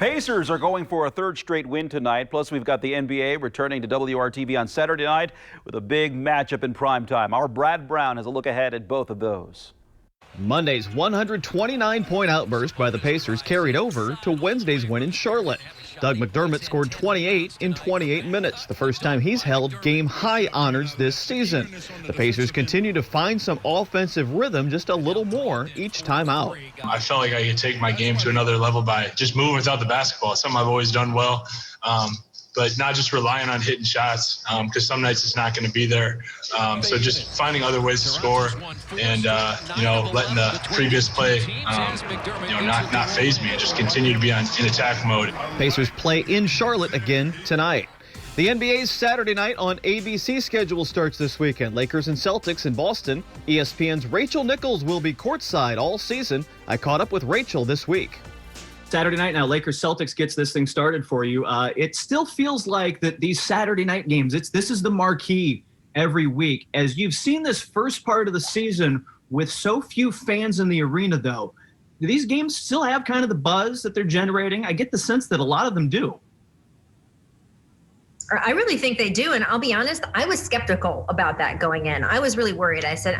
Pacers are going for a third straight win tonight. Plus, we've got the NBA returning to WRTV on Saturday night with a big matchup in prime time. Our Brad Brown has a look ahead at both of those. Monday's 129-point outburst by the Pacers carried over to Wednesday's win in Charlotte. Doug McDermott scored 28 in 28 minutes, the first time he's held game-high honors this season. The Pacers continue to find some offensive rhythm, just a little more each time out. I felt like I could take my game to another level by just moving without the basketball. It's something I've always done well. But not just relying on hitting shots, because some nights it's not going to be there. So just finding other ways to score and, letting the previous play, not faze me and just continue to be in attack mode. Pacers play in Charlotte again tonight. The NBA's Saturday night on ABC schedule starts this weekend. Lakers and Celtics in Boston. ESPN's Rachel Nichols will be courtside all season. I caught up with Rachel this week. Saturday night now, Lakers-Celtics gets this thing started for you. It still feels like that these Saturday night games, this is the marquee every week. As you've seen this first part of the season with so few fans in the arena, though, do these games still have kind of the buzz that they're generating? I get the sense that a lot of them do. I really think they do. And I'll be honest, I was skeptical about that going in. I was really worried. I said,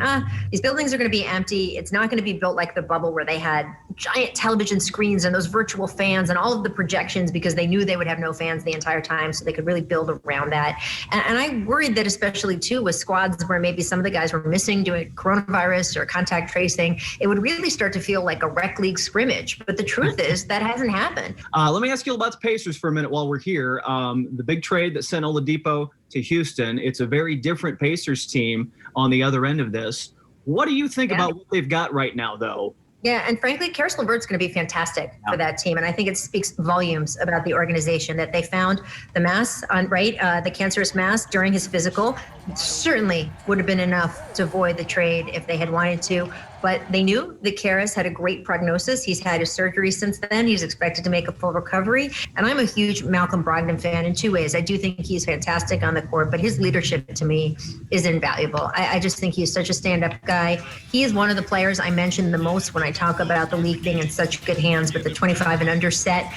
these buildings are going to be empty. It's not going to be built like the bubble where they had giant television screens and those virtual fans and all of the projections, because they knew they would have no fans the entire time, so they could really build around that. And I worried that especially too with squads where maybe some of the guys were missing doing coronavirus or contact tracing, it would really start to feel like a rec league scrimmage. But the truth is that hasn't happened. Let me ask you about the Pacers for a minute while we're here. The big trade that sent Oladipo to Houston. It's a very different Pacers team on the other end of this. What do you think about what they've got right now, though? Yeah, and frankly, Karis LeVert's going to be fantastic for that team. And I think it speaks volumes about the organization that they found the mass on, the cancerous mass during his physical. Certainly would have been enough to avoid the trade if they had wanted to. But they knew that Karis had a great prognosis. He's had his surgery since then. He's expected to make a full recovery. And I'm a huge Malcolm Brogdon fan in two ways. I do think he's fantastic on the court, but his leadership to me is invaluable. I just think he's such a stand-up guy. He is one of the players I mention the most when I talk about the league being in such good hands with the 25 and under set.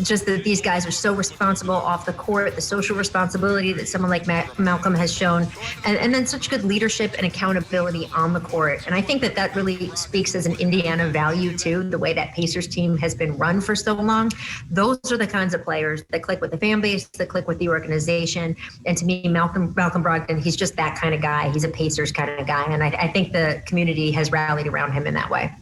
Just that these guys are so responsible off the court, the social responsibility that someone like Malcolm has shown, and then such good leadership and accountability on the court. And I think that really speaks as an Indiana value too, the way that Pacers team has been run for so long. Those are the kinds of players that click with the fan base, that click with the organization. And to me, Malcolm Brogdon, he's just that kind of guy. He's a Pacers kind of guy. And I think the community has rallied around him in that way.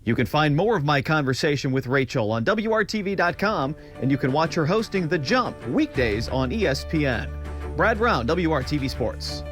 You can find more of my conversation with Rachel on WRTV.com, and you can watch her hosting The Jump weekdays on ESPN. Brad Brown, WRTV Sports.